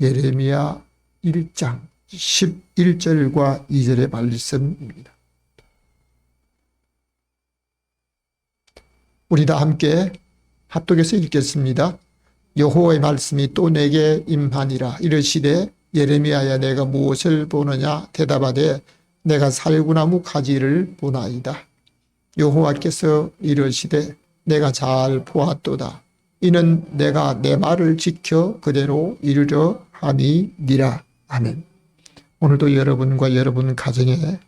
예레미야 1장 11절과 2절의 말씀입니다. 우리 다 함께 합독해서 읽겠습니다. 여호와의 말씀이 또 내게 임하니라. 이르시되 예레미야야 내가 무엇을 보느냐. 대답하되 내가 살구나무 가지를 보나이다. 여호와께서 이르시되 내가 잘 보았도다. 이는 내가 내 말을 지켜 그대로 이루려 함이니라. 아멘. 오늘도 여러분과 여러분 가정에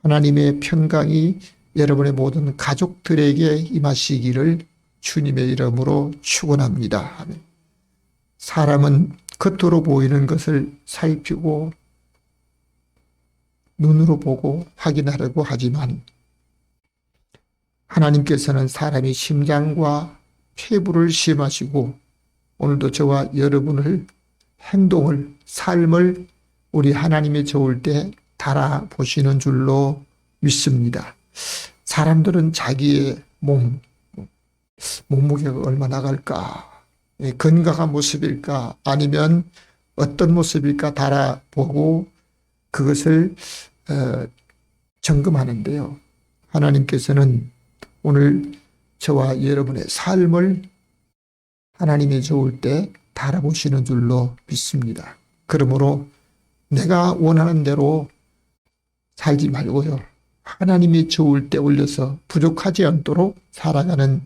하나님의 평강이 여러분의 모든 가족들에게 임하시기를 주님의 이름으로 축원합니다. 아멘. 사람은 겉으로 보이는 것을 살피고 눈으로 보고 확인하려고 하지만 하나님께서는 사람의 심장과 폐부를 시험하시고 오늘도 저와 여러분을 행동을 삶을 우리 하나님이 좋을 때 달아보시는 줄로 믿습니다. 사람들은 자기의 몸무게가 얼마나 나갈까, 건강한 모습일까, 아니면 어떤 모습일까 달아보고 그것을 점검하는데요. 하나님께서는 오늘 저와 여러분의 삶을 하나님이 좋을 때 달아보시는 줄로 믿습니다. 그러므로 내가 원하는 대로 살지 말고요. 하나님이 좋을 때 올려서 부족하지 않도록 살아가는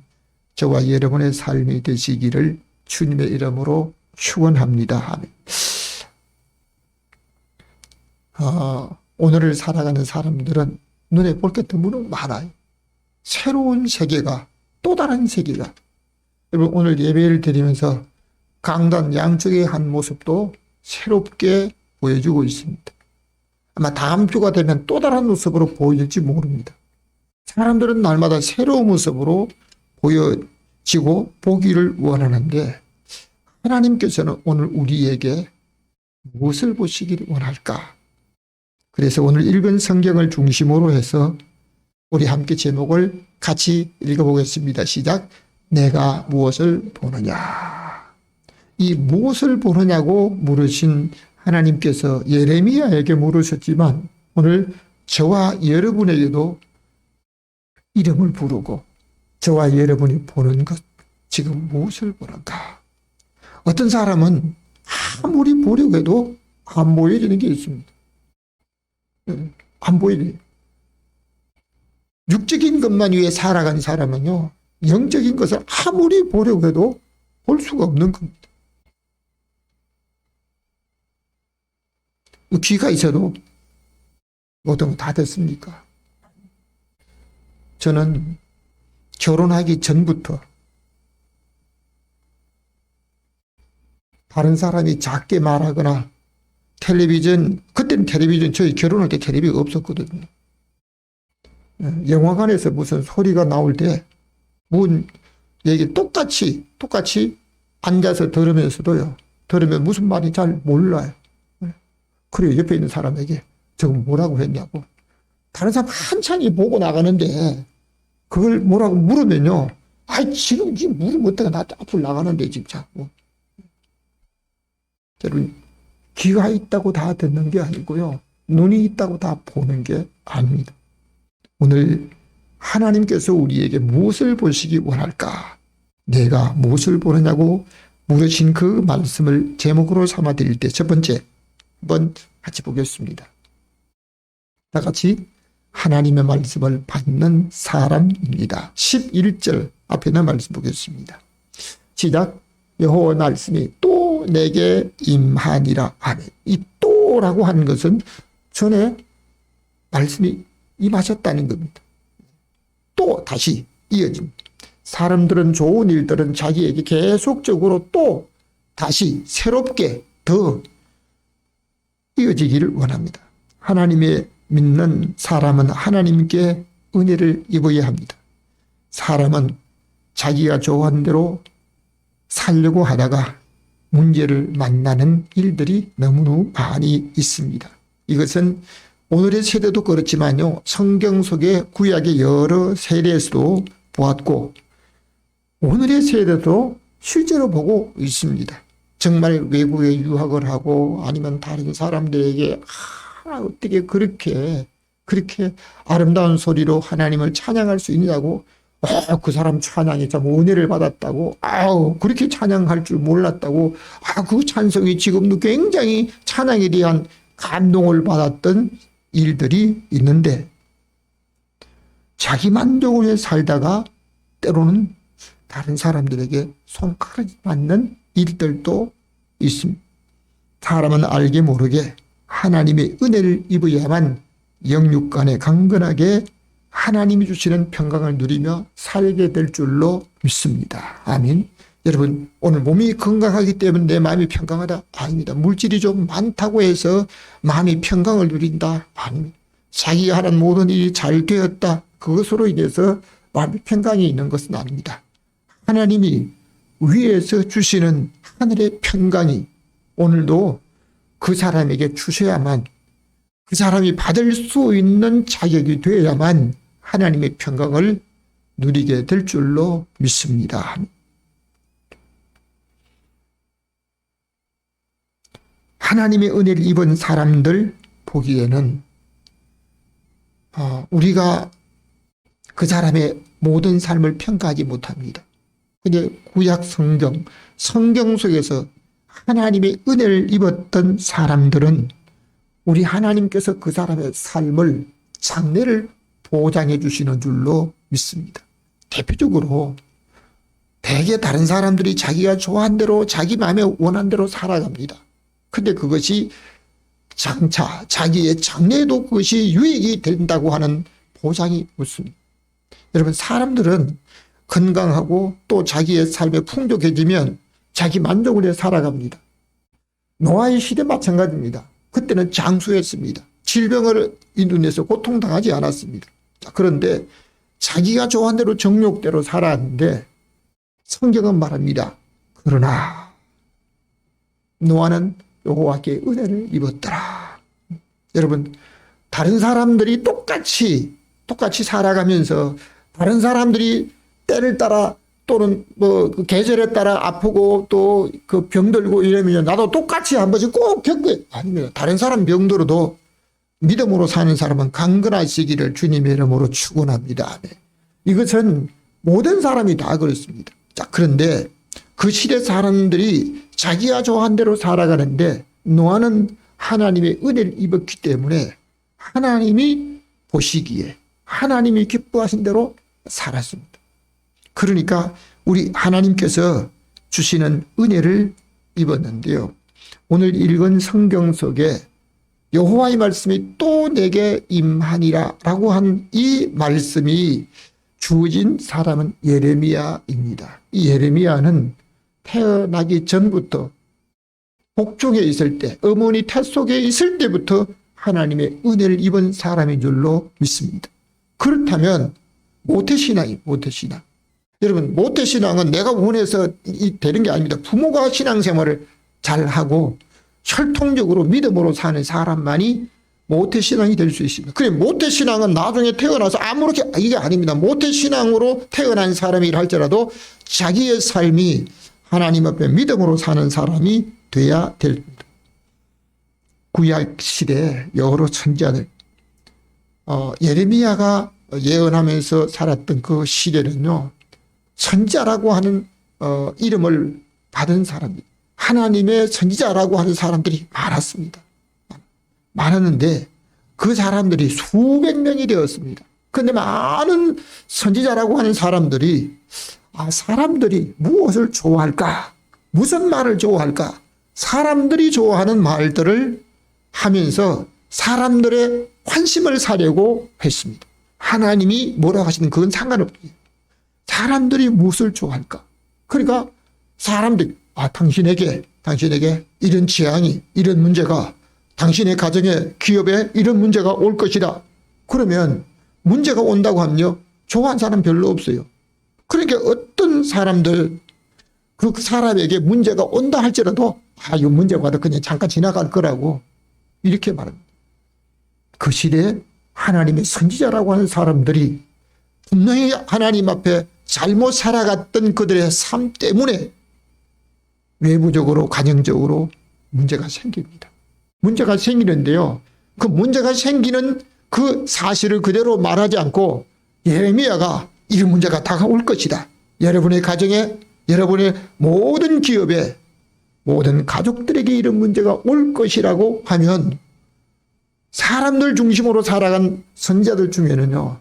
저와 여러분의 삶이 되시기를 주님의 이름으로 축원합니다. 아멘. 오늘을 살아가는 사람들은 눈에 볼 게 너무 많아요. 새로운 세계가, 또 다른 세계가. 여러분 오늘 예배를 드리면서 강단 양쪽의 한 모습도 새롭게 보여주고 있습니다. 아마 다음 주가 되면 또 다른 모습으로 보여질지 모릅니다. 사람들은 날마다 새로운 모습으로 보여지고 보기를 원하는데 하나님께서는 오늘 우리에게 무엇을 보시기를 원할까? 그래서 오늘 읽은 성경을 중심으로 해서 우리 함께 제목을 같이 읽어보겠습니다. 시작. 내가 무엇을 보느냐. 이 무엇을 보느냐고 물으신 하나님께서 예레미야에게 물으셨지만 오늘 저와 여러분에게도 이름을 부르고 저와 여러분이 보는 것, 지금 무엇을 보는가? 어떤 사람은 아무리 보려고 해도 안 보여지는 게 있습니다. 안 보이게. 육적인 것만 위해 살아가는 사람은요, 영적인 것을 아무리 보려고 해도 볼 수가 없는 겁니다. 귀가 있어도 모든 거 다 됐습니까? 저는 결혼하기 전부터 다른 사람이 작게 말하거나 텔레비전, 그때는 텔레비전, 저희 결혼할 때 텔레비가 없었거든요. 영화관에서 무슨 소리가 나올 때 문 얘기 똑같이 앉아서 들으면서도요, 들으면 무슨 말인지 잘 몰라요. 그래요. 옆에 있는 사람에게 저건 뭐라고 했냐고. 다른 사람 한창이 보고 나가는데 그걸 뭐라고 물으면요, 아이 지금 물으면 어떡해, 나 앞으로 나가는데 지금 자꾸. 여러분 귀가 있다고 다 듣는 게 아니고요, 눈이 있다고 다 보는 게 아닙니다. 오늘 하나님께서 우리에게 무엇을 보시기 원할까? 내가 무엇을 보느냐고 물으신 그 말씀을 제목으로 삼아 드릴 때 첫 번째 한번 같이 보겠습니다. 다 같이 하나님의 말씀을 받는 사람입니다. 11절 앞에 있는 말씀 보겠습니다. 시작. 여호와 말씀이 또 내게 임하니라. 아멘. 이 또라고 하는 것은 전에 말씀이 임하셨다는 겁니다. 또 다시 이어집니다. 사람들은, 좋은 일들은 자기에게 계속적으로 또 다시 새롭게 더 이어지기를 원합니다. 하나님의 믿는 사람은 하나님께 은혜를 입어야 합니다. 사람은 자기가 좋아하는 대로 살려고 하다가 문제를 만나는 일들이 너무 많이 있습니다. 이것은 오늘의 세대도 그렇지만요, 성경 속의 구약의 여러 세대에서도 보았고 오늘의 세대도 실제로 보고 있습니다. 정말 외국에 유학을 하고 아니면 다른 사람들에게 어떻게 그렇게 아름다운 소리로 하나님을 찬양할 수 있냐고, 그 사람 찬양이 참 은혜를 받았다고, 그렇게 찬양할 줄 몰랐다고, 그 찬송이 지금도 굉장히 찬양에 대한 감동을 받았던 일들이 있는데, 자기 만족을 위해 살다가 때로는 다른 사람들에게 손가락을 맞는 일들도 있습니다. 사람은 알게 모르게 하나님의 은혜를 입어야만 영육간에 강건하게 하나님이 주시는 평강을 누리며 살게 될 줄로 믿습니다. 아멘. 여러분, 오늘 몸이 건강하기 때문에 내 마음이 평강하다? 아닙니다. 물질이 좀 많다고 해서 마음이 평강을 누린다? 아닙니다. 자기가 하는 모든 일이 잘 되었다, 그것으로 인해서 마음의 평강이 있는 것은 아닙니다. 하나님이 위에서 주시는 하늘의 평강이 오늘도 그 사람에게 주셔야만, 그 사람이 받을 수 있는 자격이 되어야만 하나님의 평강을 누리게 될 줄로 믿습니다. 하나님의 은혜를 입은 사람들 보기에는 우리가 그 사람의 모든 삶을 평가하지 못합니다. 근데 구약 성경 속에서 하나님의 은혜를 입었던 사람들은 우리 하나님께서 그 사람의 삶을, 장래를 보장해 주시는 줄로 믿습니다. 대표적으로 대개 다른 사람들이 자기가 좋아한 대로, 자기 마음에 원한 대로 살아갑니다. 근데 그것이 장차 자기의 장래에도 그것이 유익이 된다고 하는 보장이 없습니다. 여러분, 사람들은 건강하고 또 자기의 삶에 풍족해지면 자기 만족을 위해 살아갑니다. 노아의 시대 마찬가지입니다. 그때는 장수했습니다. 질병을 인해서 고통당하지 않았습니다. 그런데 자기가 좋아한 대로 정욕대로 살았는데 성경은 말합니다. 그러나 노아는 여호와께 은혜를 입었더라. 여러분, 다른 사람들이 똑같이 살아가면서 다른 사람들이 때를 따라 또는 그 계절에 따라 아프고 또 그 병들고 이러면 나도 똑같이 한 번씩 꼭 겪어요. 아닙니다. 다른 사람 병들어도 믿음으로 사는 사람은 강건하시기를 주님의 이름으로 축원합니다. 이것은 모든 사람이 다 그렇습니다. 자, 그런데 그 시대 사람들이 자기가 좋아한 대로 살아가는데 노아는 하나님의 은혜를 입었기 때문에 하나님이 보시기에 하나님이 기뻐하신 대로 살았습니다. 그러니까 우리 하나님께서 주시는 은혜를 입었는데요. 오늘 읽은 성경 속에 여호와의 말씀이 또 내게 임하니라 라고 한 이 말씀이 주어진 사람은 예레미야입니다. 이 예레미야는 태어나기 전부터 복중에 있을 때, 어머니 태 속에 있을 때부터 하나님의 은혜를 입은 사람인 줄로 믿습니다. 그렇다면 모태신앙이 모태신앙. 여러분, 모태신앙은 내가 원해서 되는 게 아닙니다. 부모가 신앙생활을 잘하고 혈통적으로 믿음으로 사는 사람만이 모태신앙이 될 수 있습니다. 그래, 모태신앙은 나중에 태어나서 아무렇게, 이게 아닙니다. 모태신앙으로 태어난 사람이라 할지라도 자기의 삶이 하나님 앞에 믿음으로 사는 사람이 돼야 됩니다. 구약시대 여러 선지자들, 예레미야가 예언하면서 살았던 그 시대는요, 선지자라고 하는 이름을 받은 사람입니다. 하나님의 선지자라고 하는 사람들이 많았습니다. 많았는데 그 사람들이 수백 명이 되었습니다. 그런데 많은 선지자라고 하는 사람들이 사람들이 무엇을 좋아할까? 무슨 말을 좋아할까? 사람들이 좋아하는 말들을 하면서 사람들의 관심을 사려고 했습니다. 하나님이 뭐라고 하시는 그건 상관없어요. 사람들이 무엇을 좋아할까? 그러니까 사람들이 당신에게 이런 재앙이, 이런 문제가, 당신의 가정에, 기업에 이런 문제가 올 것이다. 그러면 문제가 온다고 하면요, 좋아하는 사람 별로 없어요. 그러니까 어떤 사람들, 그 사람에게 문제가 온다 할지라도 이 문제가 와도 그냥 잠깐 지나갈 거라고 이렇게 말합니다. 그 시대에 하나님의 선지자라고 하는 사람들이 분명히 하나님 앞에 잘못 살아갔던 그들의 삶 때문에 외부적으로 가정적으로 문제가 생깁니다. 문제가 생기는데요. 그 문제가 생기는 그 사실을 그대로 말하지 않고 예레미야가 이 문제가 다가올 것이다. 여러분의 가정에, 여러분의 모든 기업에, 모든 가족들에게 이런 문제가 올 것이라고 하면 사람들 중심으로 살아간 선지자들 중에는요.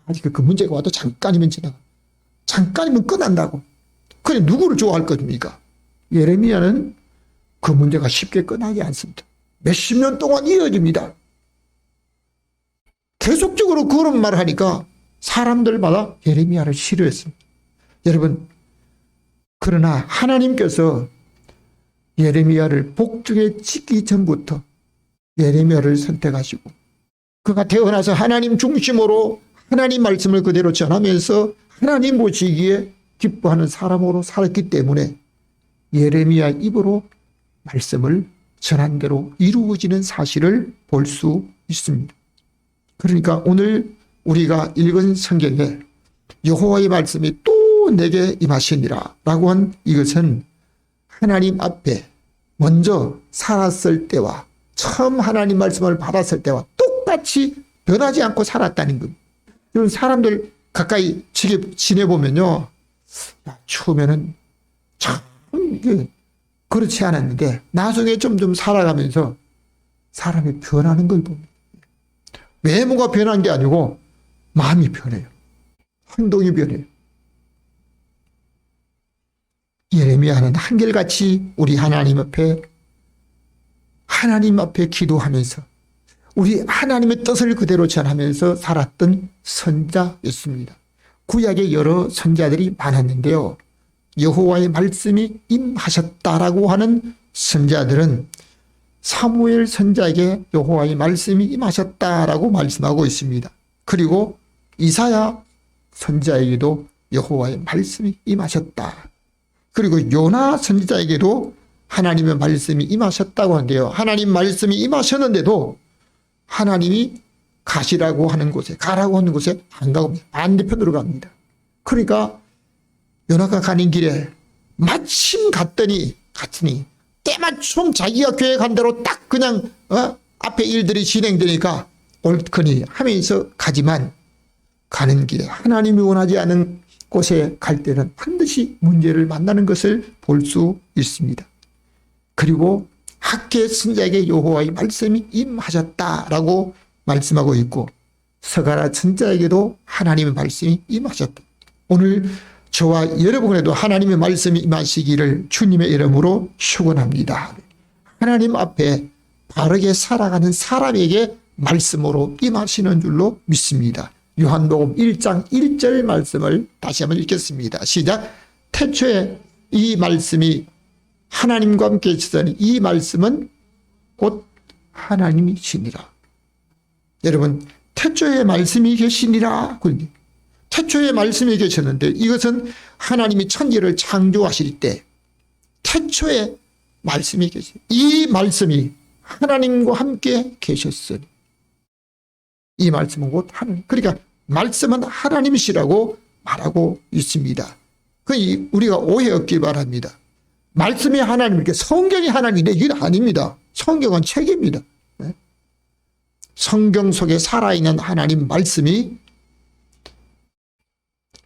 아직 그 문제가 와도 잠깐이면 지나가. 잠깐이면 끝난다고. 그래 누구를 좋아할 겁니까? 예레미야는 그 문제가 쉽게 끝나지 않습니다. 몇십 년 동안 이어집니다. 계속적으로 그런 말을 하니까 사람들마다 예레미야를 싫어했습니다. 여러분, 그러나 하나님께서 예레미야를 복중에 찍기 전부터 예레미야를 선택하시고 그가 태어나서 하나님 중심으로 하나님 말씀을 그대로 전하면서 하나님 보시기에 기뻐하는 사람으로 살았기 때문에 예레미야 입으로 말씀을 전한 대로 이루어지는 사실을 볼 수 있습니다. 그러니까 오늘 우리가 읽은 성경에 여호와의 말씀이 또 내게 임하시니라 라고 한 이것은 하나님 앞에 먼저 살았을 때와 처음 하나님 말씀을 받았을 때와 똑같이 변하지 않고 살았다는 겁니다. 이런 사람들 가까이 지내보면요. 처음에는 참 그렇지 않았는데 나중에 좀 살아가면서 사람이 변하는 걸 봅니다. 외모가 변한 게 아니고 마음이 변해요. 행동이 변해요. 예레미야는 한결같이 우리 하나님 앞에 기도하면서 우리 하나님의 뜻을 그대로 전하면서 살았던 선지자였습니다. 구약에 여러 선지자들이 많았는데요. 여호와의 말씀이 임하셨다라고 하는 선지자들은 사무엘 선지자에게 여호와의 말씀이 임하셨다라고 말씀하고 있습니다. 그리고 이사야 선지자에게도 여호와의 말씀이 임하셨다. 그리고 요나 선지자에게도 하나님의 말씀이 임하셨다고 하는데요. 하나님 말씀이 임하셨는데도 하나님이 가시라고 하는 곳에, 가라고 하는 곳에 안 가고 반대편으로 갑니다. 그러니까 요나가 가는 길에 마침 갔더니 때마침 자기가 계획한 대로 딱 그냥 앞에 일들이 진행되니까 옳거니 하면서 가지만 가는 길에 하나님이 원하지 않은 곳에 갈 때는 반드시 문제를 만나는 것을 볼 수 있습니다. 그리고 학계 선지자에게 여호와의 말씀이 임하셨다라고 말씀하고 있고 서가랴 선지자에게도 하나님의 말씀이 임하셨다. 오늘 저와 여러분에도 하나님의 말씀이 임하시기를 주님의 이름으로 축원합니다. 하나님 앞에 바르게 살아가는 사람에게 말씀으로 임하시는 줄로 믿습니다. 요한복음 1장 1절 말씀을 다시 한번 읽겠습니다. 시작. 태초에 이 말씀이 하나님과 함께 계시더니 이 말씀은 곧 하나님이시니라. 여러분, 태초에 말씀이 계시니라. 태초에 말씀이 계셨는데 이것은 하나님이 천지를 창조하실 때 태초에 말씀이 계시. 이 말씀이 하나님과 함께 계셨으니 이 말씀은 곧 하나님. 그러니까 말씀은 하나님이시라고 말하고 있습니다. 우리가 오해 없길 바랍니다. 말씀이 하나님이니까 성경이 하나님인데 이건 아닙니다. 성경은 책입니다. 성경 속에 살아있는 하나님 말씀이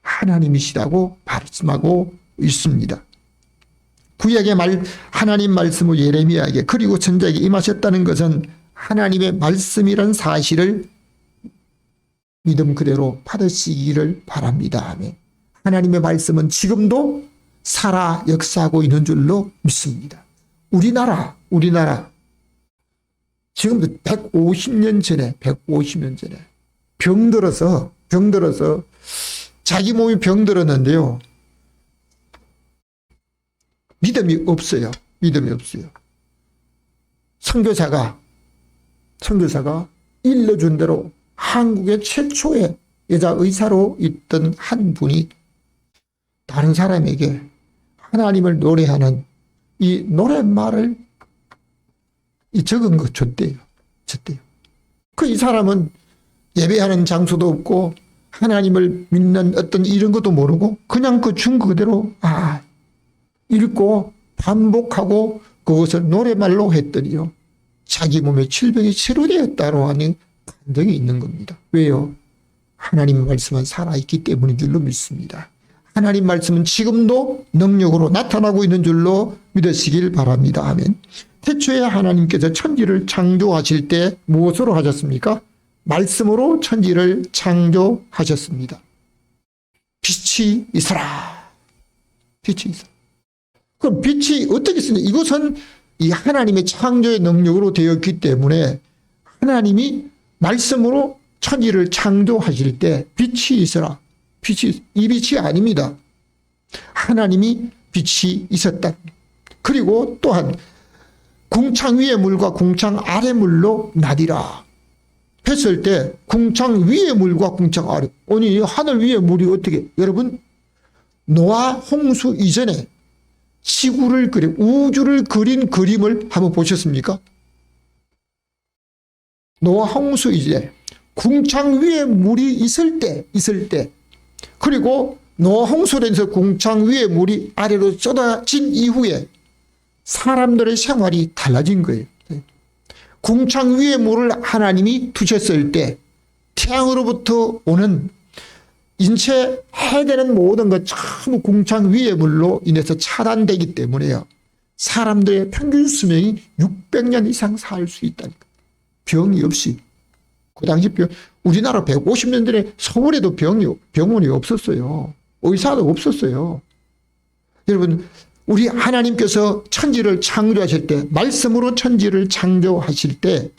하나님이시라고 말씀하고 있습니다. 구약의 하나님 말씀을 예레미야에게 그리고 선지자에게 임하셨다는 것은 하나님의 말씀이란 사실을 믿음 그대로 받으시기를 바랍니다. 아멘. 하나님의 말씀은 지금도 살아 역사하고 있는 줄로 믿습니다. 우리나라 지금도 150년 전에 병들어서 자기 몸이 병들었는데요. 믿음이 없어요. 선교사가 일러준 대로 한국의 최초의 여자 의사로 있던 한 분이 다른 사람에게 하나님을 노래하는 이 노랫말을 적은 거 줬대요. 이 사람은 예배하는 장소도 없고 하나님을 믿는 어떤 이런 것도 모르고 그냥 준 거 그대로 읽고 반복하고 그것을 노래말로 했더니요, 자기 몸에 질병이 치료되었다고 하는 감정이 있는 겁니다. 왜요? 하나님의 말씀은 살아있기 때문인 줄로 믿습니다. 하나님 말씀은 지금도 능력으로 나타나고 있는 줄로 믿으시길 바랍니다. 아멘. 태초에 하나님께서 천지를 창조하실 때 무엇으로 하셨습니까? 말씀으로 천지를 창조하셨습니다. 빛이 있어라. 빛이 있어라. 그럼 빛이 어떻게 쓰냐? 이것은 이 하나님의 창조의 능력으로 되었기 때문에 하나님이 말씀으로 천지를 창조하실 때 빛이 있어라. 이 빛이 아닙니다. 하나님이 빛이 있었다. 그리고 또한 궁창 위의 물과 궁창 아래 물로 나뉘라 했을 때 궁창 위의 물과 궁창 아래, 아니 하늘 위의 물이 어떻게, 여러분 노아 홍수 이전에 지구를 그린, 우주를 그린 그림을 한번 보셨습니까? 노아 홍수 이전에 궁창 위에 물이 있을 때 그리고 노아 홍수에서 궁창 위에 물이 아래로 쏟아진 이후에 사람들의 생활이 달라진 거예요. 궁창 위에 물을 하나님이 두셨을 때 태양으로부터 오는 인체 해되는 모든 것 전부 궁창 위의 물로 인해서 차단되기 때문에요. 사람들의 평균 수명이 600년 이상 살 수 있다니까. 병이 없이. 그 당시 우리나라 150년 전에 서울에도 병원이 없었어요. 의사도 없었어요. 여러분, 우리 하나님께서 천지를 창조하실 때, 말씀으로 천지를 창조하실 때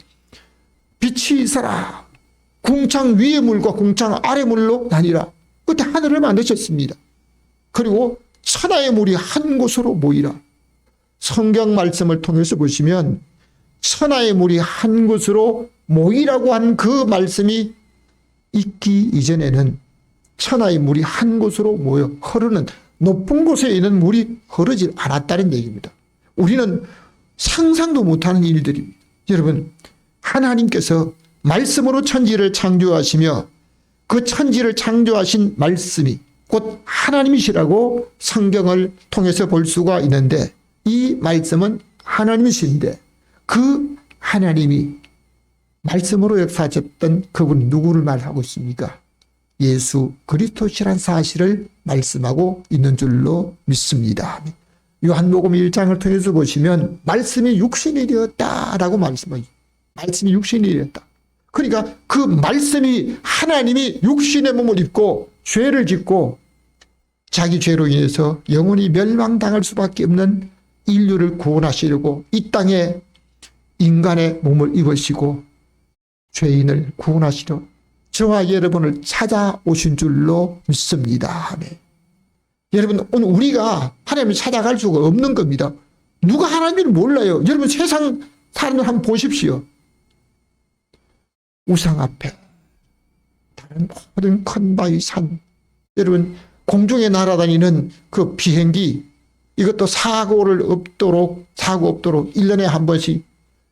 빛이 있어라. 궁창 위의 물과 궁창 아래 물로 나뉘라. 그때 하늘을 만드셨습니다. 그리고 천하의 물이 한 곳으로 모이라. 성경 말씀을 통해서 보시면 천하의 물이 한 곳으로 모이라고 한 그 말씀이 있기 이전에는 천하의 물이 한 곳으로 모여 흐르는, 높은 곳에 있는 물이 흐르지 않았다는 얘기입니다. 우리는 상상도 못하는 일들입니다. 여러분, 하나님께서 말씀으로 천지를 창조하시며 그 천지를 창조하신 말씀이 곧 하나님이시라고 성경을 통해서 볼 수가 있는데, 이 말씀은 하나님이신데 그 하나님이 말씀으로 역사하셨던 그분이 누구를 말하고 있습니까? 예수 그리스도시란 사실을 말씀하고 있는 줄로 믿습니다. 요한복음 1장을 통해서 보시면 말씀이 육신이 되었다라고 말씀하죠. 말씀이 육신이 되었다. 그러니까 그 말씀이, 하나님이 육신의 몸을 입고 죄를 짓고 자기 죄로 인해서 영원히 멸망당할 수밖에 없는 인류를 구원하시려고 이 땅에 인간의 몸을 입으시고 죄인을 구원하시려 저와 여러분을 찾아오신 줄로 믿습니다. 네. 여러분, 오늘 우리가 하나님을 찾아갈 수가 없는 겁니다. 누가 하나님을 몰라요? 여러분, 세상 사람들 한번 보십시오. 우상 앞에 다른 모든 큰 바위 산, 여러분 공중에 날아다니는 그 비행기, 이것도 사고 없도록 1년에 한 번씩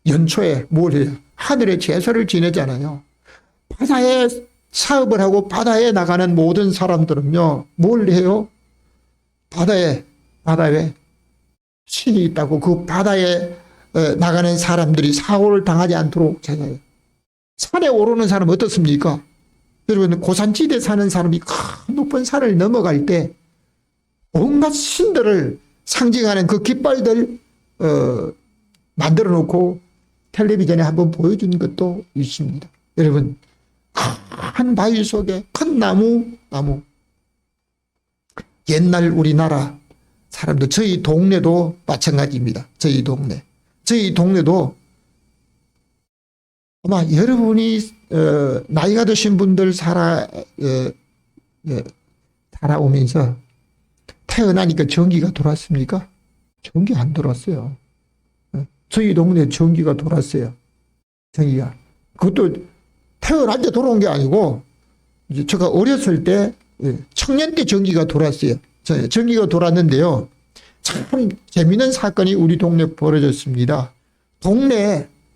연초에 뭘 해요? 하늘에 제사를 지내잖아요. 바다에 사업을 하고 바다에 나가는 모든 사람들은요, 뭘 해요? 바다에 신이 있다고 그 바다에 나가는 사람들이 사고를 당하지 않도록 제사해요. 산에 오르는 사람은 어떻습니까? 여러분, 고산지대에 사는 사람이 큰 높은 산을 넘어갈 때 온갖 신들을 상징하는 그 깃발들 만들어 놓고 텔레비전에 한번 보여준 것도 있습니다. 여러분, 큰 바위 속에 큰 나무. 옛날 우리나라 사람들, 저희 동네도 마찬가지입니다. 저희 동네도 아마 여러분이 나이가 드신 분들 살아오면서 태어나니까 전기가 돌았습니까? 전기 안 돌았어요. 저희 동네 전기가 돌았어요. 전기가. 그것도 태어날 때 돌아온 게 아니고 제가 어렸을 때 청년 때 전기가 돌았어요. 전기가 돌았는데요. 참 재미있는 사건이 우리 동네에 벌어졌습니다.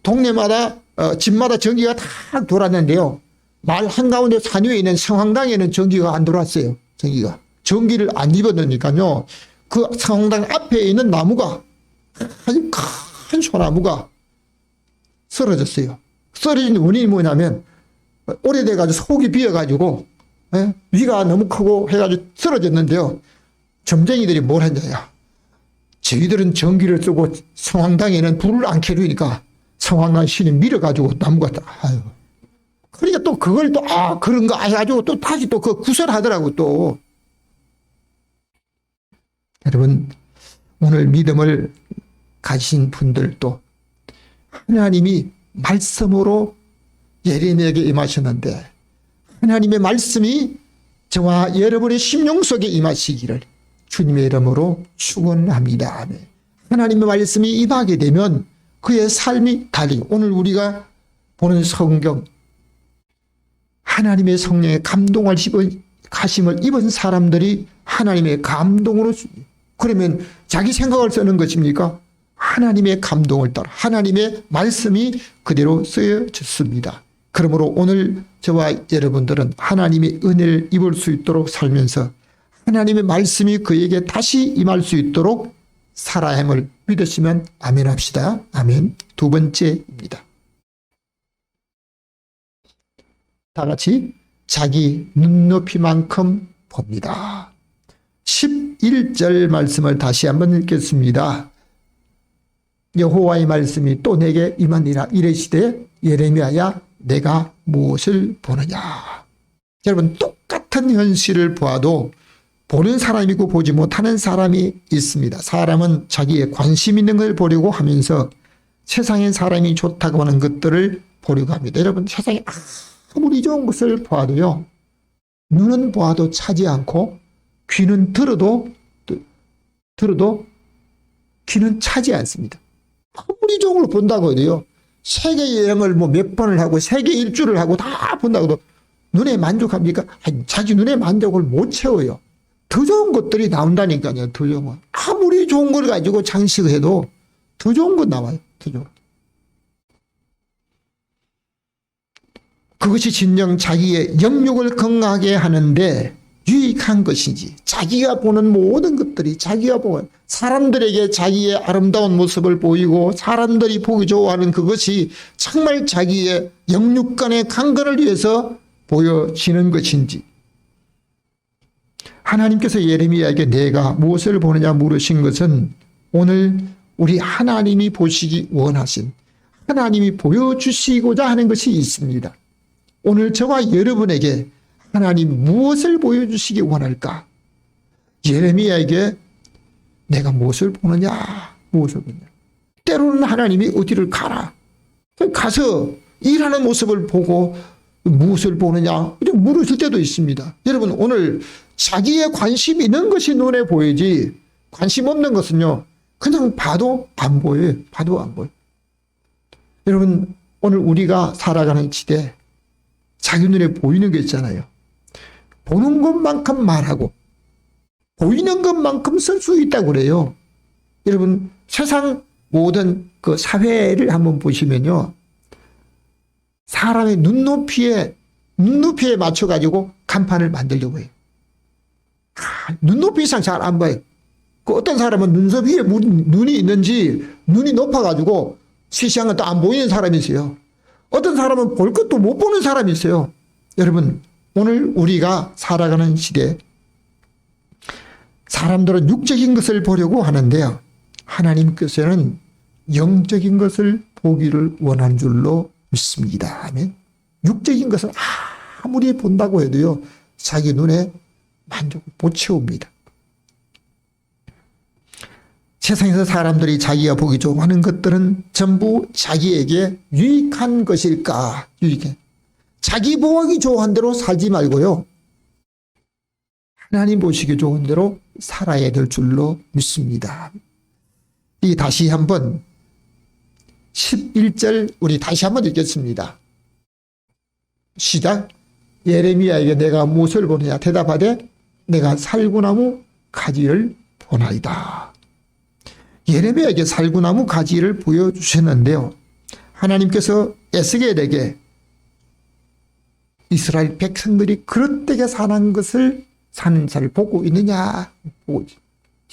동네마다 집마다 전기가 다 돌았는데요. 마을 한가운데 산 위에 있는 성황당에는 전기가 안 돌았어요. 전기를 안 집어넣으니까요. 그 성황당 앞에 있는 나무가 아주 큰 소나무가 쓰러졌어요. 쓰러진 원인이 뭐냐면 오래돼가지고 속이 비어가지고 위가 너무 크고 해가지고 쓰러졌는데요. 점쟁이들이 뭘 했냐요. 저희들은 전기를 쓰고 성황당에는 불을 안 켜주니까 성황당 신이 밀어가지고 나무가 아유. 그러니까 또 그걸 또 그런가 해가지고 또 다시 또 그 구설하더라고 또. 여러분 오늘 믿음을 가진 분들도 하나님이 말씀으로 예레미야에게 임하셨는데 하나님의 말씀이 저와 여러분의 심령 속에 임하시기를 주님의 이름으로 축원합니다. 하나님의 말씀이 임하게 되면 그의 삶이 달리고 오늘 우리가 보는 성경 하나님의 성령의 감동을 가심을 입은 사람들이 하나님의 감동으로 그러면 자기 생각을 쓰는 것입니까? 하나님의 감동을 따라 하나님의 말씀이 그대로 쓰여졌습니다. 그러므로 오늘 저와 여러분들은 하나님의 은혜를 입을 수 있도록 살면서 하나님의 말씀이 그에게 다시 임할 수 있도록 살아야 함을 믿으시면 아멘 합시다. 아멘. 두 번째입니다. 다 같이 자기 눈높이만큼 봅니다. 11절 말씀을 다시 한번 읽겠습니다. 여호와의 말씀이 또 내게 임하니라 이르시되 예레미야야 내가 무엇을 보느냐. 여러분 똑같은 현실을 보아도 보는 사람이 있고 보지 못하는 사람이 있습니다. 사람은 자기의 관심 있는 걸 보려고 하면서 세상의 사람이 좋다고 하는 것들을 보려고 합니다. 여러분 세상에 아무리 좋은 것을 보아도요. 눈은 보아도 차지 않고 귀는 들어도 귀는 차지 않습니다. 아무리 좋은 걸 본다고 해도요. 세계 여행을 몇 번을 하고 세계 일주를 하고 다 본다고 해도 눈에 만족합니까? 아니, 자기 눈에 만족을 못 채워요. 더 좋은 것들이 나온다니까요. 더 좋은 거. 아무리 좋은 걸 가지고 장식해도 더 좋은 거 나와요. 더 좋은 거. 그것이 진정 자기의 영육을 건강하게 하는데 유익한 것인지 자기가 보는 모든 것들이 자기가 보는 사람들에게 자기의 아름다운 모습을 보이고 사람들이 보기 좋아하는 그것이 정말 자기의 영육간의 강건을 위해서 보여지는 것인지 하나님께서 예레미야에게 내가 무엇을 보느냐 물으신 것은 오늘 우리 하나님이 보시기 원하신 하나님이 보여주시고자 하는 것이 있습니다. 오늘 저와 여러분에게 하나님 무엇을 보여주시기 원할까? 예레미야에게 내가 무엇을 보느냐? 무엇을 보느냐? 때로는 하나님이 어디를 가라. 가서 일하는 모습을 보고 무엇을 보느냐? 이렇게 물으실 때도 있습니다. 여러분 오늘 자기의 관심 있는 것이 눈에 보이지 관심 없는 것은요. 그냥 봐도 안 보여요. 봐도 안 보여요. 여러분 오늘 우리가 살아가는 시대 자기 눈에 보이는 게 있잖아요. 보는 것만큼 말하고 보이는 것만큼 쓸 수 있다고 그래요. 여러분 세상 모든 그 사회를 한번 보시면요. 사람의 눈높이에 맞춰가지고 간판을 만들려고 해요. 눈높이 이상 잘 안 봐요. 그 어떤 사람은 눈썹 위에 눈이 있는지 눈이 높아가지고 시시한 건 또 안 보이는 사람이 있어요. 어떤 사람은 볼 것도 못 보는 사람이 있어요. 여러분 오늘 우리가 살아가는 시대 사람들은 육적인 것을 보려고 하는데요. 하나님께서는 영적인 것을 보기를 원하는 줄로 믿습니다. 아멘. 육적인 것을 아무리 본다고 해도요. 자기 눈에 만족을 못 채웁니다. 세상에서 사람들이 자기가 보기 좋아하는 것들은 전부 자기에게 유익한 것일까? 유익해. 자기 보기 좋아하는 대로 살지 말고요. 하나님 보시기 좋은 대로 살아야 될 줄로 믿습니다. 이 다시 한번 11절 우리 다시 한번 읽겠습니다. 시작. 예레미야에게 내가 무엇을 보느냐 대답하되 내가 살구나무 가지를 보나이다. 예레미야에게 살구나무 가지를 보여주셨는데요. 하나님께서 에스겔에게 이스라엘 백성들이 그릇되게 사는 것을 보고 있느냐 보고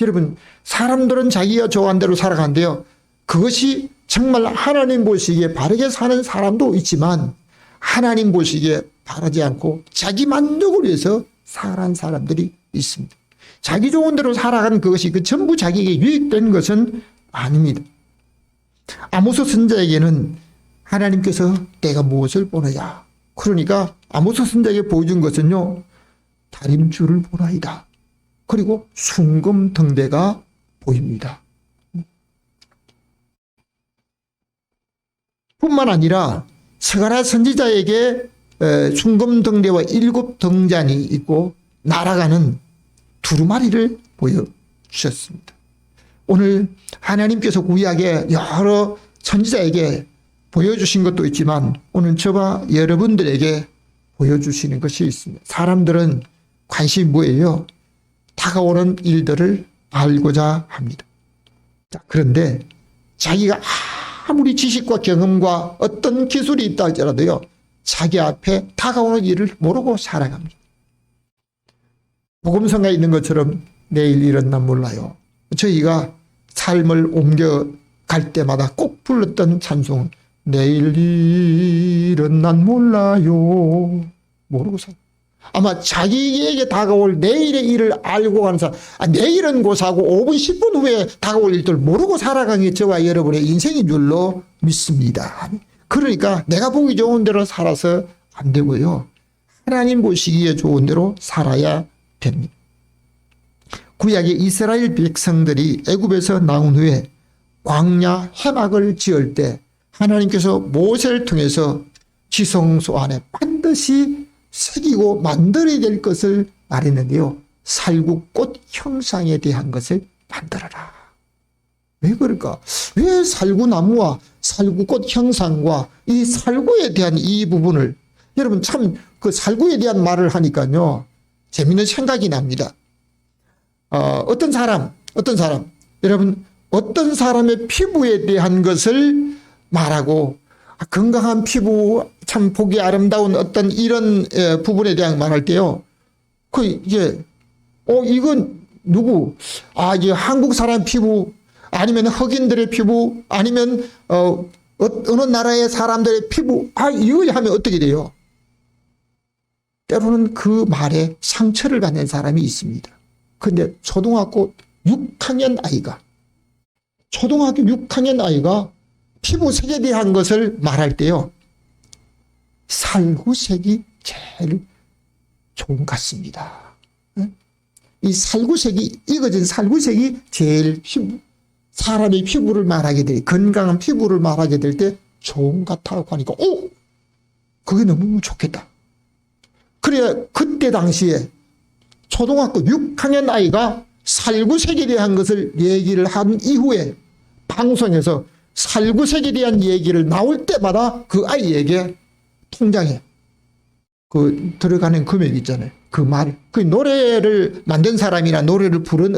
여러분, 사람들은 자기가 좋아하는 대로 살아간대요. 그것이 정말 하나님 보시기에 바르게 사는 사람도 있지만 하나님 보시기에 바르지 않고 자기 만족을 위해서 살아간 사람들이 있습니다. 자기 좋은 대로 살아간 그것이 그 전부 자기에게 유익된 것은 아닙니다. 아모스 선지자에게는 하나님께서 내가 무엇을 보느냐. 그러니까 아모스 선지자에게 보여준 것은요, 다림줄을 보나이다. 그리고 순금 등대가 보입니다. 뿐만 아니라 스가랴 선지자에게 순금 등대와 7 등잔이 있고 날아가는 두루마리를 보여주셨습니다. 오늘 하나님께서 구약에 여러 선지자에게 보여주신 것도 있지만 오늘 저와 여러분들에게 보여주시는 것이 있습니다. 사람들은 관심이 뭐예요? 다가오는 일들을 알고자 합니다. 자, 그런데 자기가 아무리 지식과 경험과 어떤 기술이 있다 할지라도요, 자기 앞에 다가오는 일을 모르고 살아갑니다. 복음성가에 있는 것처럼 내일 일은 난 몰라요. 저희가 삶을 옮겨갈 때마다 꼭 불렀던 찬송, 내일 일은 난 몰라요. 모르고 살아요. 아마 자기에게 다가올 내일의 일을 알고 가는 사람, 내일은 고사하고 5분, 10분 후에 다가올 일들 모르고 살아가는 게 저와 여러분의 인생인 줄로 믿습니다. 그러니까 내가 보기 좋은 대로 살아서 안 되고요. 하나님 보시기에 좋은 대로 살아야 됩니다. 구약의 이스라엘 백성들이 애굽에서 나온 후에 광야 해막을 지을 때 하나님께서 모세를 통해서 지성소 안에 반드시 새기고 만들어야 될 것을 말했는데요. 살구꽃 형상에 대한 것을 만들어라. 왜 그럴까? 왜 살구나무와 살구꽃 형상과 이 살구에 대한 이 부분을, 여러분 참 그 살구에 대한 말을 하니까요, 재미있는 생각이 납니다. 어떤 사람, 여러분 어떤 사람의 피부에 대한 것을 말하고 건강한 피부, 참 보기 아름다운 어떤 이런 부분에 대한 말할 때요, 이건 누구? 이게 한국 사람 피부, 아니면 흑인들의 피부, 아니면 어느 나라의 사람들의 피부, 이걸 하면 어떻게 돼요? 때로는 그 말에 상처를 받는 사람이 있습니다. 근데 초등학교 6학년 아이가 피부색에 대한 것을 말할 때요, 살구색이 제일 좋은 것 같습니다. 이 살구색이, 익어진 살구색이 제일 사람의 피부를 말하게 될, 건강한 피부를 말하게 될 때 좋은 것 같다고 하니까, 그게 너무 좋겠다. 그래야 그때 당시에 초등학교 6학년 아이가 살구색에 대한 것을 얘기를 한 이후에 방송에서 살구색에 대한 얘기를 나올 때마다 그 아이에게 통장에 들어가는 금액 있잖아요. 그 노래를 만든 사람이나 노래를 부른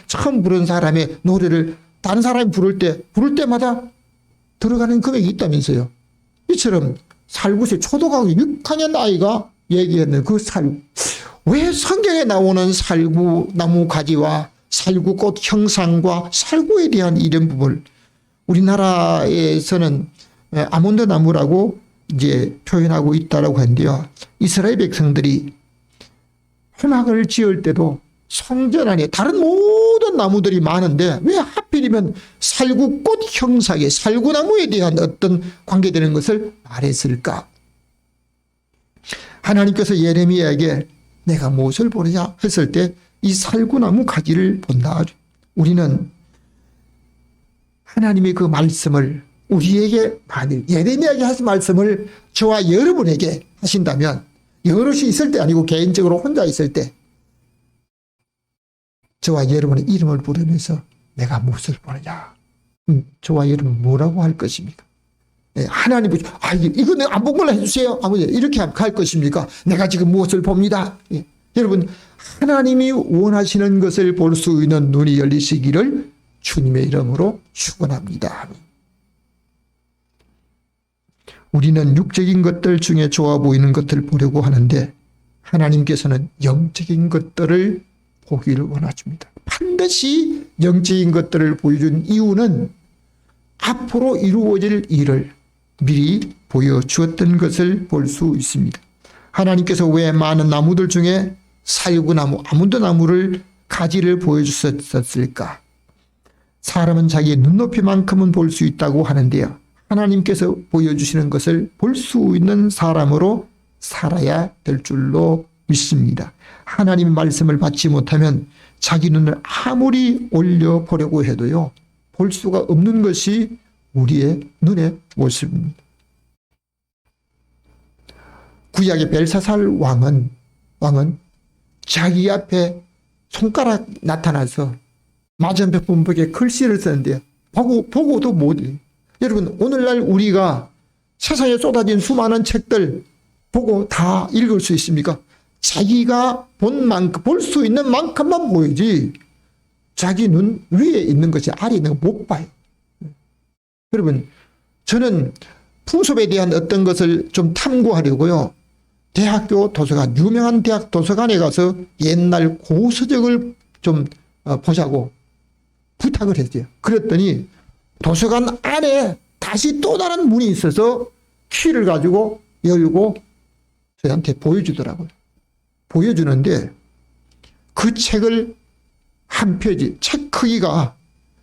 처음 부른 사람의 노래를 다른 사람이 부를 때마다 들어가는 금액이 있다면서요. 이처럼 살구색, 초등학교 6학년 아이가 얘기했는 그 왜 성경에 나오는 살구나무 가지와 살구꽃 형상과 살구에 대한 이런 부분을 우리나라에서는 아몬드 나무라고 이제 표현하고 있다라고 하는데요. 이스라엘 백성들이 회막을 지을 때도 성전 안에 다른 모든 나무들이 많은데 왜 하필이면 살구꽃 형상의 살구나무에 대한 어떤 관계되는 것을 말했을까? 하나님께서 예레미야에게 내가 무엇을 보느냐 했을 때 이 살구나무 가지를 본다. 우리는 하나님의 그 말씀을 우리에게 만일 예레미야에게 하신 말씀을 저와 여러분에게 하신다면, 여럿이 있을 때 아니고 개인적으로 혼자 있을 때 저와 여러분의 이름을 부르면서 내가 무엇을 보느냐, 저와 여러분 뭐라고 할 것입니까? 하나님, 이거 내가 안 본 걸로 해주세요. 이렇게 할 것입니까? 내가 지금 무엇을 봅니다. 여러분, 하나님이 원하시는 것을 볼 수 있는 눈이 열리시기를 주님의 이름으로 축원합니다. 우리는 육적인 것들 중에 좋아 보이는 것들을 보려고 하는데 하나님께서는 영적인 것들을 보기를 원하십니다. 반드시 반드시 영적인 것들을 보여준 이유는 앞으로 이루어질 일을 미리 보여주었던 것을 볼 수 있습니다. 하나님께서 왜 많은 나무들 중에 살구나무, 아몬드나무를 가지를 보여주셨을까? 사람은 자기의 눈높이만큼은 볼 수 있다고 하는데요. 하나님께서 보여주시는 것을 볼 수 있는 사람으로 살아야 될 줄로 믿습니다. 하나님의 말씀을 받지 못하면 자기 눈을 아무리 올려보려고 해도요, 볼 수가 없는 것이 우리의 눈의 모습입니다. 구약의 벨사살 왕은 자기 앞에 손가락 나타나서 맞은편 분벽에 글씨를 썼는데요. 보고도 못 읽어요. 여러분, 오늘날 우리가 세상에 쏟아진 수많은 책들 보고 다 읽을 수 있습니까? 자기가 본 만큼, 볼 수 있는 만큼만 보이지, 자기 눈 위에 있는 것이 아래 있는 거 못 봐요. 여러분, 저는 풍습에 대한 어떤 것을 좀 탐구하려고요, 대학교 도서관, 유명한 대학 도서관에 가서 옛날 고서적을 좀 보자고 부탁을 했어요. 그랬더니 도서관 안에 다시 또 다른 문이 있어서 키를 가지고 열고 저한테 보여주더라고요. 보여주는데 그 책을 한 페이지, 책 크기가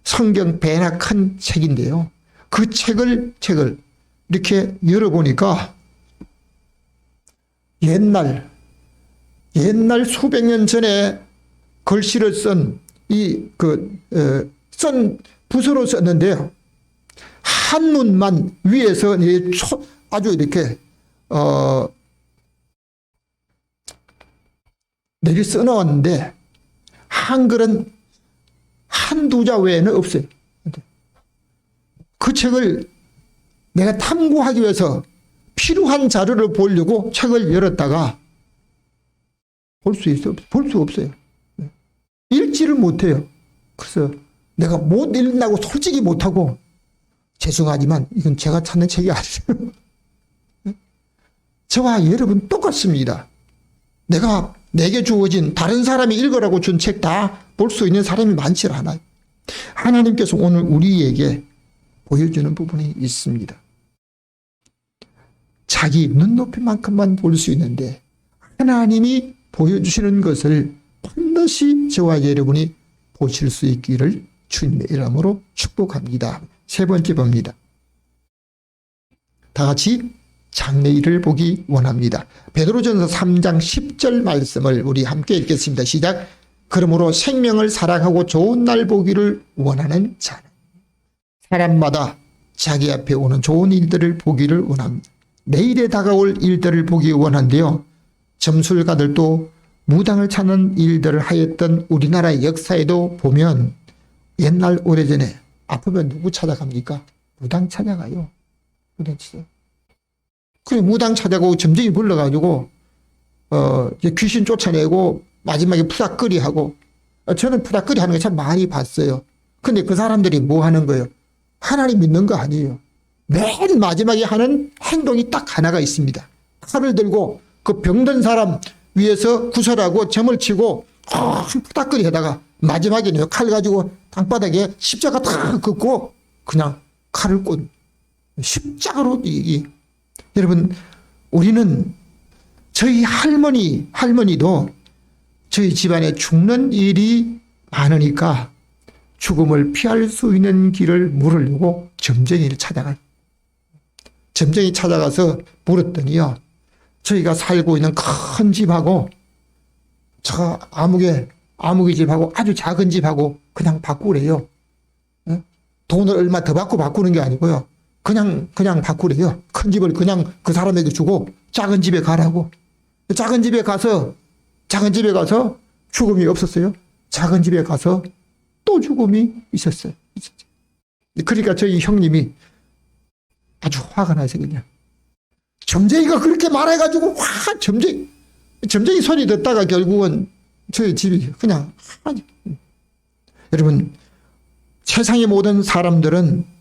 성경 배나 큰 책인데요. 그 책을 이렇게 열어보니까 옛날 수백 년 전에 글씨를 쓴 쓴 붓으로 썼는데요. 한눈만 위에서 아주 이렇게 내리 써놓았는데 한글은 한두 자 외에는 없어요. 그 책을 내가 탐구하기 위해서 필요한 자료를 보려고 책을 열었다가 볼 수 없어요. 읽지를 못해요. 그래서 내가 못 읽는다고 솔직히 못하고, 죄송하지만 이건 제가 찾는 책이 아니에요. 저와 여러분 똑같습니다. 내게 주어진 다른 사람이 읽으라고 준 책 다 볼 수 있는 사람이 많지 않아요. 하나님께서 오늘 우리에게 보여주는 부분이 있습니다. 자기 눈높이만큼만 볼 수 있는데 하나님이 보여주시는 것을 반드시 저와 여러분이 보실 수 있기를 주님의 이름으로 축복합니다. 세 번째 봅니다. 다 같이 장래일을 보기 원합니다. 베드로전서 3장 10절 말씀을 우리 함께 읽겠습니다. 시작. 그러므로 생명을 사랑하고 좋은 날 보기를 원하는 자는 사람마다 자기 앞에 오는 좋은 일들을 보기를 원합니다. 내일에 다가올 일들을 보기 원한데요. 점술가들도 무당을 찾는 일들을 하였던 우리나라의 역사에도 보면 옛날 오래전에 아프면 누구 찾아갑니까? 무당 찾아가요. 무당 찾아. 그래, 무당 찾아가고 점쟁이 불러가지고 이제 귀신 쫓아내고 마지막에 푸닥거리 하고, 저는 푸닥거리 하는 거 참 많이 봤어요. 근데 그 사람들이 뭐 하는 거예요? 하나님 믿는 거 아니에요. 맨 마지막에 하는 행동이 딱 하나가 있습니다. 칼을 들고 그 병든 사람 위에서 구설하고 점을 치고 푸닥거리 하다가 마지막에는 칼 가지고 땅바닥에 십자가 다 긋고 그냥 칼을 꽂 십자가로 여러분, 우리는 저희 할머니도 저희 집안에 죽는 일이 많으니까 죽음을 피할 수 있는 길을 물으려고 점쟁이를 찾아가요. 점쟁이 찾아가서 물었더니요, 저희가 살고 있는 큰 집하고 저 아무개 집하고 아주 작은 집하고 그냥 바꾸래요. 돈을 얼마 더 받고 바꾸는 게 아니고요. 그냥 바꾸래요. 큰 집을 그냥 그 사람에게 주고 작은 집에 가라고. 작은 집에 가서 죽음이 없었어요. 작은 집에 가서 또 죽음이 있었어요. 그러니까 저희 형님이 아주 화가 나서 그냥 점쟁이가 그렇게 말해가지고 점쟁이 소리 듣다가 결국은 저희 집이 그냥 여러분, 세상의 모든 사람들은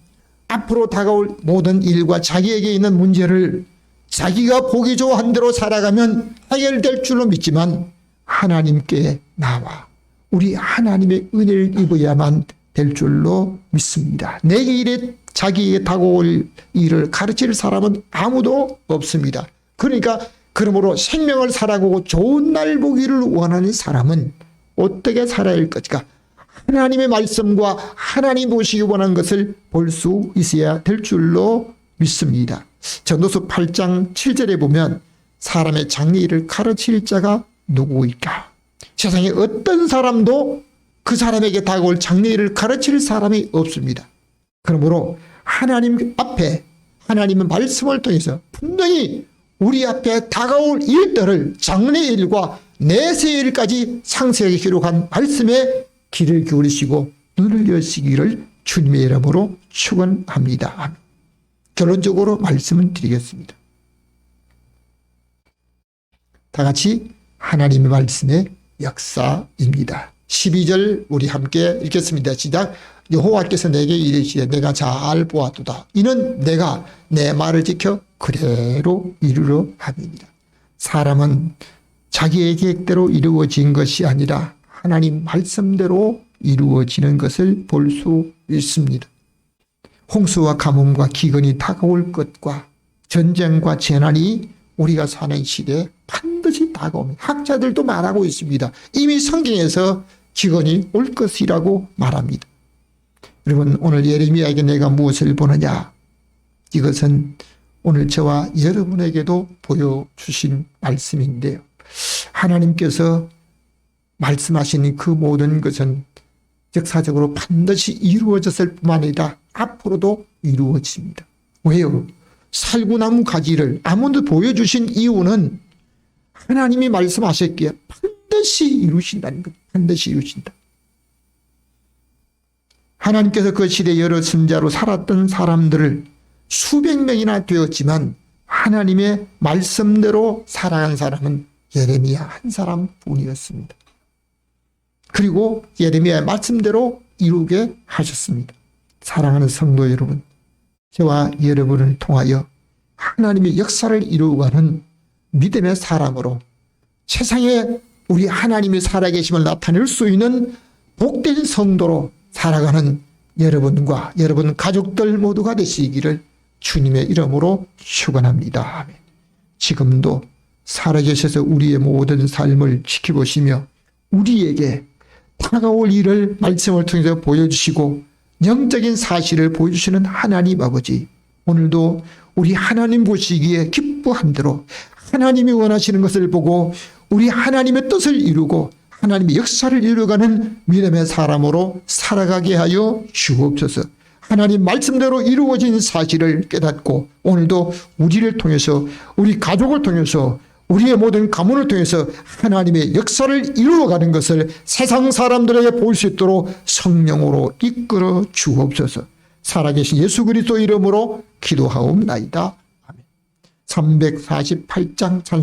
앞으로 다가올 모든 일과 자기에게 있는 문제를 자기가 보기 좋아한 대로 살아가면 해결될 줄로 믿지만 하나님께 나와 우리 하나님의 은혜를 입어야만 될 줄로 믿습니다. 내게 이래 자기에게 다가올 일을 가르칠 사람은 아무도 없습니다. 그러니까 그러므로 생명을 살아가고 좋은 날 보기를 원하는 사람은 어떻게 살아야 할 것인가? 하나님의 말씀과 하나님 보시기 원하는 것을 볼 수 있어야 될 줄로 믿습니다. 전도서 8장 7절에 보면 사람의 장래일을 가르칠 자가 누구일까? 세상에 어떤 사람도 그 사람에게 다가올 장래일을 가르칠 사람이 없습니다. 그러므로 하나님 앞에 하나님의 말씀을 통해서 분명히 우리 앞에 다가올 일들을 장래일과 내세일까지 상세하게 기록한 말씀에 귀를 기울이시고 눈을 여시기를 주님의 이름으로 축원합니다. 결론적으로 말씀을 드리겠습니다. 다 같이 하나님의 말씀의 역사입니다. 12절 우리 함께 읽겠습니다. 시작. 여호와께서 내게 이르시되 내가 잘 보았도다. 이는 내가 내 말을 지켜 그대로 이루려 함이니라. 사람은 자기의 계획대로 이루어진 것이 아니라 하나님 말씀대로 이루어지는 것을 볼 수 있습니다. 홍수와 가뭄과 기근이 다가올 것과 전쟁과 재난이 우리가 사는 시대에 반드시 다가옵니다. 학자들도 말하고 있습니다. 이미 성경에서 기근이 올 것이라고 말합니다. 여러분, 오늘 예레미야에게 내가 무엇을 보느냐? 이것은 오늘 저와 여러분에게도 보여주신 말씀인데요. 하나님께서 말씀하신 그 모든 것은 역사적으로 반드시 이루어졌을 뿐만 아니라 앞으로도 이루어집니다. 왜요? 살구나무 가지를 아몬드 보여주신 이유는 하나님이 말씀하셨기에 반드시 이루신다는 것. 반드시 이루신다. 하나님께서 그 시대 여러 선자로 살았던 사람들을 수백 명이나 되었지만 하나님의 말씀대로 살아간 사람은 예레미야 한 사람뿐이었습니다. 그리고 예레미야의 말씀대로 이루게 하셨습니다. 사랑하는 성도 여러분, 저와 여러분을 통하여 하나님의 역사를 이루어가는 믿음의 사람으로 세상에 우리 하나님의 살아계심을 나타낼 수 있는 복된 성도로 살아가는 여러분과 여러분 가족들 모두가 되시기를 주님의 이름으로 축원합니다. 아멘. 지금도 살아계셔서 우리의 모든 삶을 지켜보시며 우리에게 다가올 일을 말씀을 통해서 보여주시고 영적인 사실을 보여주시는 하나님 아버지, 오늘도 우리 하나님 보시기에 기뻐한 대로 하나님이 원하시는 것을 보고 우리 하나님의 뜻을 이루고 하나님의 역사를 이루어가는 믿음의 사람으로 살아가게 하여 주옵소서. 하나님 말씀대로 이루어진 사실을 깨닫고 오늘도 우리를 통해서 우리 가족을 통해서 우리의 모든 가문을 통해서 하나님의 역사를 이루어가는 것을 세상 사람들에게 볼 수 있도록 성령으로 이끌어 주옵소서. 살아계신 예수 그리스도 이름으로 기도하옵나이다. 아멘. 348장